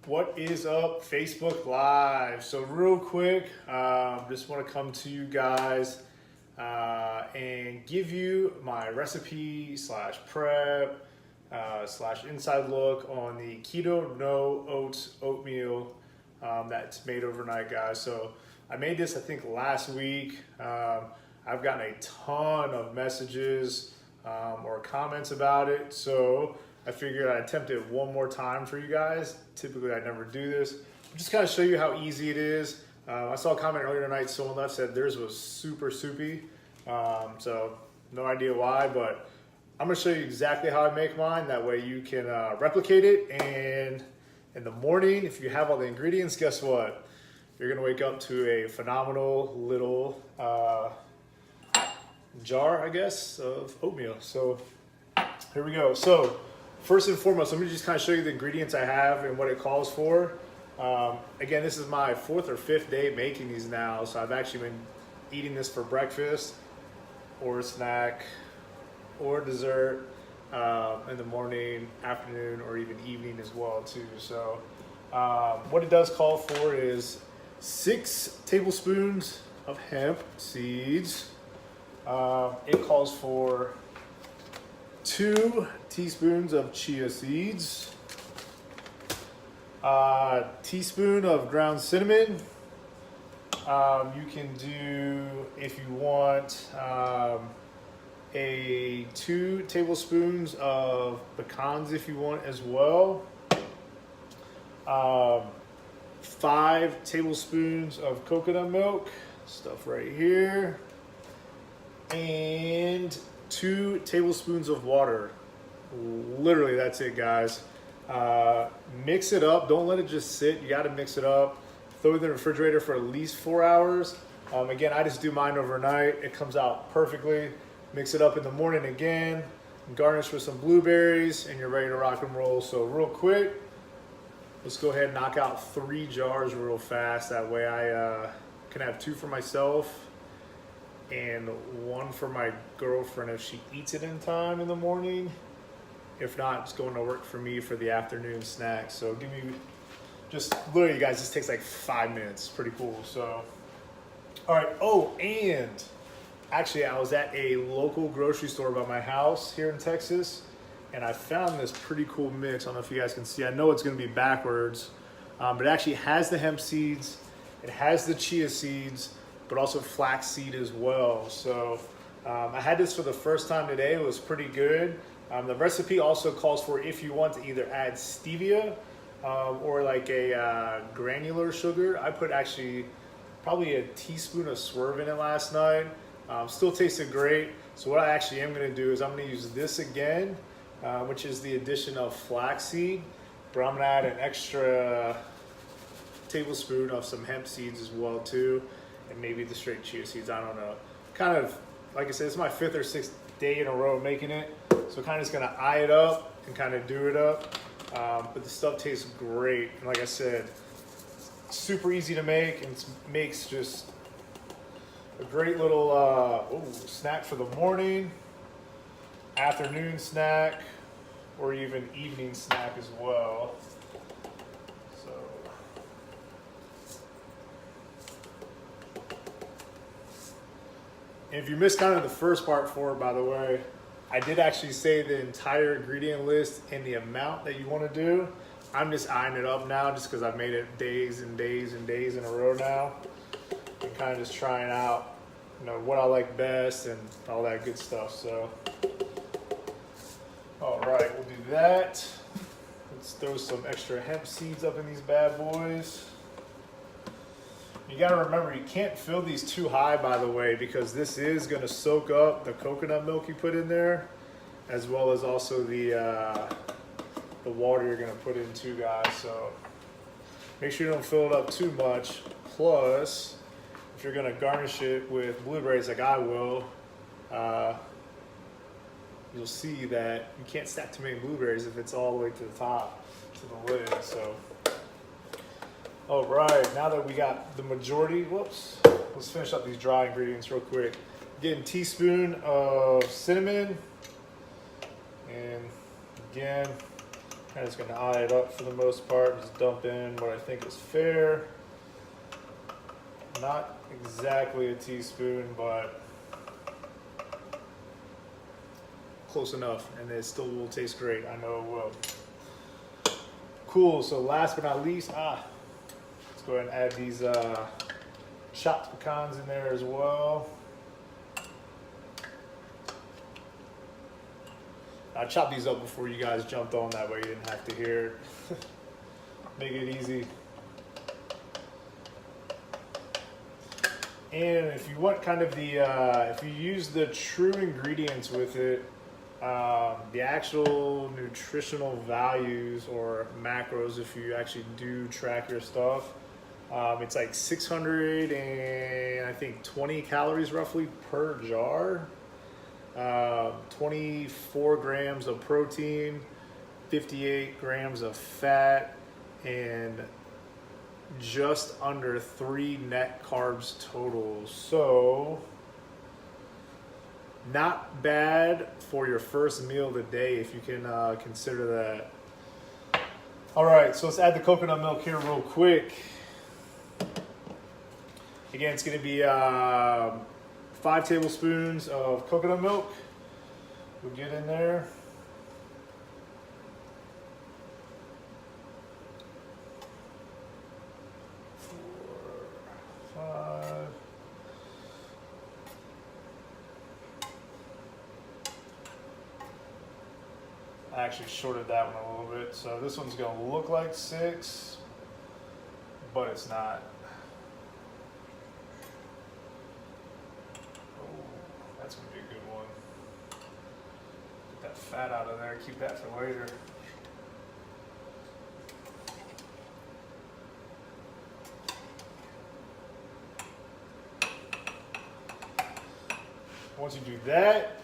What is up, Facebook Live? So real quick, just want to come to you guys and give you my recipe slash prep slash inside look on the Keto No Oats Oatmeal that's made overnight, guys. So I made this, I think, last week. I've gotten a ton of messages or comments about it, so I figured I'd attempt it one more time for you guys. Typically, I never do this. Just kind of show you how easy it is. I saw a comment earlier tonight, someone left said theirs was super soupy. So no idea why, but I'm gonna show you exactly how I make mine. That way you can replicate it. And in the morning, if you have all the ingredients, guess what? You're gonna wake up to a phenomenal little jar, I guess, of oatmeal. So here we go. So first and foremost, let me just kind of show you the ingredients I have and what it calls for. Again, this is my 4th or 5th day making these now, so I've actually been eating this for breakfast or a snack or dessert in the morning, afternoon, or even evening as well too. So what it does call for is 6 tablespoons of hemp seeds. It calls for 2 teaspoons of chia seeds, a teaspoon of ground cinnamon. You can do, if you want, 2 tablespoons of pecans if you want as well. 5 tablespoons of coconut milk, stuff right here, and 2 tablespoons of water. Literally, that's it, guys. Mix it up. Don't let it just sit. You got to mix it up. Throw it in the refrigerator for at least 4 hours. Again, I just do mine overnight. It comes out perfectly. Mix it up in the morning again. Garnish with some blueberries, and you're ready to rock and roll. So real quick, let's go ahead and knock out 3 jars real fast. That way I can have 2 for myself and 1 for my girlfriend if she eats it in time in the morning. If not, it's going to work for me for the afternoon snack. So give me, just literally, you guys, this takes like 5 minutes. Pretty cool. So, all right. Oh, and actually, I was at a local grocery store by my house here in Texas, and I found this pretty cool mix. I don't know if you guys can see. I know it's going to be backwards, but it actually has the hemp seeds, it has the chia seeds, but also flax seed as well. So I had this for the first time today. It was pretty good. The recipe also calls for, if you want to either add stevia or like a granular sugar. I put actually probably a teaspoon of swerve in it last night. Still tasted great. So what I actually am going to do is I'm going to use this again, which is the addition of flaxseed, but I'm going to add an extra tablespoon of some hemp seeds as well too, and maybe the straight chia seeds. I don't know. Kind of, like I said, it's my 5th or 6th day in a row making it, so kind of just going to eye it up and kind of do it up. But the stuff tastes great, and like I said, super easy to make, and makes just a great little snack for the morning, afternoon snack, or even evening snack as well. So and if you missed kind of the first part for it, by the way, I did actually say the entire ingredient list and the amount that you want to do. I'm just eyeing it up now just because I've made it days and days and days in a row now. And kind of just trying out, you know, what I like best and all that good stuff. So, all right, we'll do that. Let's throw some extra hemp seeds up in these bad boys. You got to remember, you can't fill these too high, by the way, because this is going to soak up the coconut milk you put in there, as well as also the water you're going to put in too, guys. So make sure you don't fill it up too much. Plus, if you're going to garnish it with blueberries like I will, you'll see that you can't stack too many blueberries if it's all the way to the top, to the lid. So, all right, now that we got the majority, let's finish up these dry ingredients real quick. Again, teaspoon of cinnamon, and again, I'm just gonna eye it up for the most part, just dump in what I think is fair. Not exactly a teaspoon, but close enough, and it still will taste great. I know it will. Cool, so last but not least, let's go ahead and add these chopped pecans in there as well. I chopped these up before you guys jumped on, that way you didn't have to hear it. Make it easy. And if you want kind of the, if you use the true ingredients with it, the actual nutritional values or macros, if you actually do track your stuff, it's like 600 and I think 20 calories roughly per jar. 24 grams of protein, 58 grams of fat, and just under 3 net carbs total. So not bad for your first meal of the day if you can consider that. All right, so let's add the coconut milk here real quick. Again, it's gonna be 5 tablespoons of coconut milk. We'll get in there. I actually shorted that one a little bit, so this one's gonna look like 6, but it's not. Oh, that's gonna be a good one. Get that fat out of there, keep that for later. Once you do that,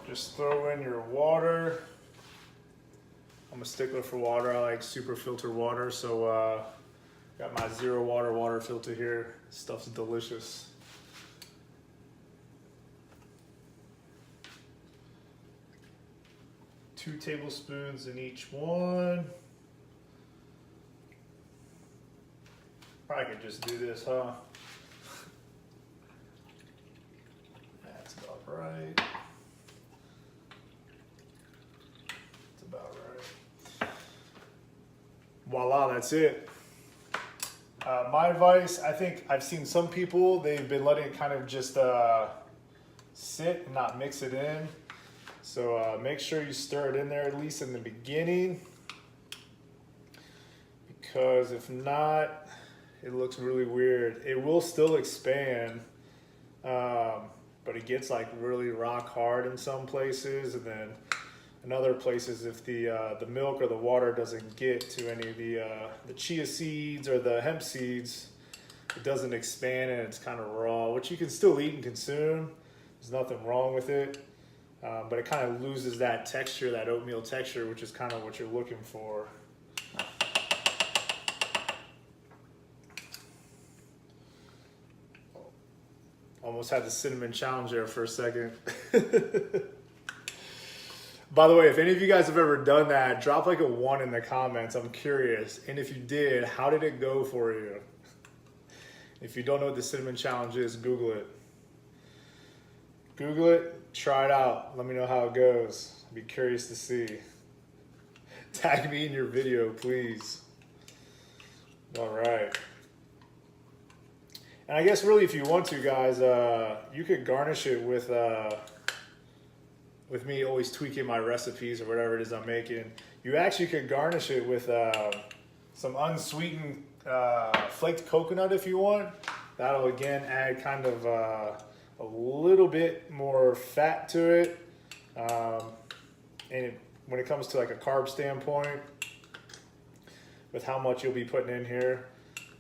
just throw in your water. I'm a stickler for water. I like super filter water, so got my zero water filter here. Stuff's delicious. Two tablespoons in each one. Probably could just do this, huh? That's about right. Voila, that's it. My advice, I think I've seen some people, they've been letting it kind of just sit and not mix it in. So make sure you stir it in there at least in the beginning, because if not, it looks really weird. It will still expand, but it gets like really rock hard in some places, and then in other places, if the milk or the water doesn't get to any of the chia seeds or the hemp seeds, it doesn't expand and it's kind of raw, which you can still eat and consume. There's nothing wrong with it, but it kind of loses that texture, that oatmeal texture, which is kind of what you're looking for. Almost had the cinnamon challenge there for a second. By the way, if any of you guys have ever done that, drop like a 1 in the comments. I'm curious. And if you did, how did it go for you? If you don't know what the cinnamon challenge is, Google it. Google it, try it out. Let me know how it goes. I'd be curious to see. Tag me in your video, please. All right. And I guess really if you want to, guys, you could garnish it with me always tweaking my recipes or whatever it is I'm making. You actually could garnish it with some unsweetened flaked coconut if you want. That'll again add kind of a little bit more fat to it. And when it comes to like a carb standpoint, with how much you'll be putting in here,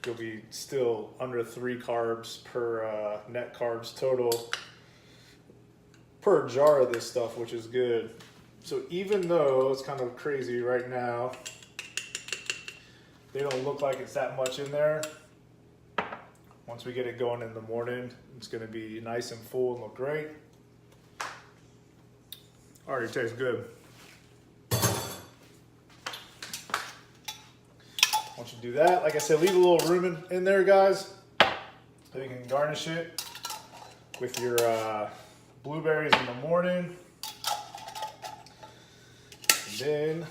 you'll be still under 3 carbs per net carbs total per jar of this stuff, which is good. So even though it's kind of crazy right now, they don't look like it's that much in there. Once we get it going in the morning, it's gonna be nice and full and look great. Already tastes good. once you do that, like I said, leave a little room in there, guys, so you can garnish it with your blueberries in the morning. And then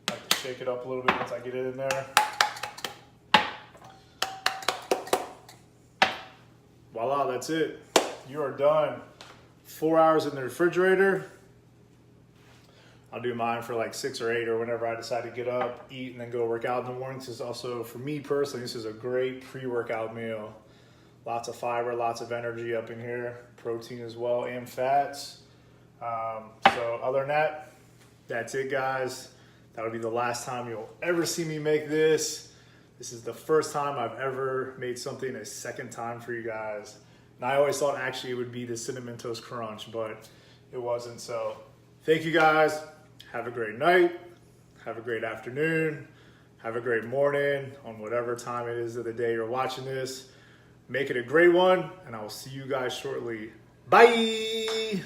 I like to shake it up a little bit once I get it in there. Voila, that's it. You are done. 4 hours in the refrigerator. I'll do mine for like 6 or 8 or whenever I decide to get up, eat, and then go work out in the morning. This is also, for me personally, this is a great pre-workout meal. Lots of fiber, lots of energy up in here, protein as well, and fats. So other than that, that's it, guys. That'll be the last time you'll ever see me make this. This is the first time I've ever made something a second time for you guys. And I always thought actually it would be the Cinnamon Toast Crunch, but it wasn't. So thank you, guys. Have a great night. Have a great afternoon. Have a great morning on whatever time it is of the day you're watching this. Make it a great one, and I will see you guys shortly. Bye.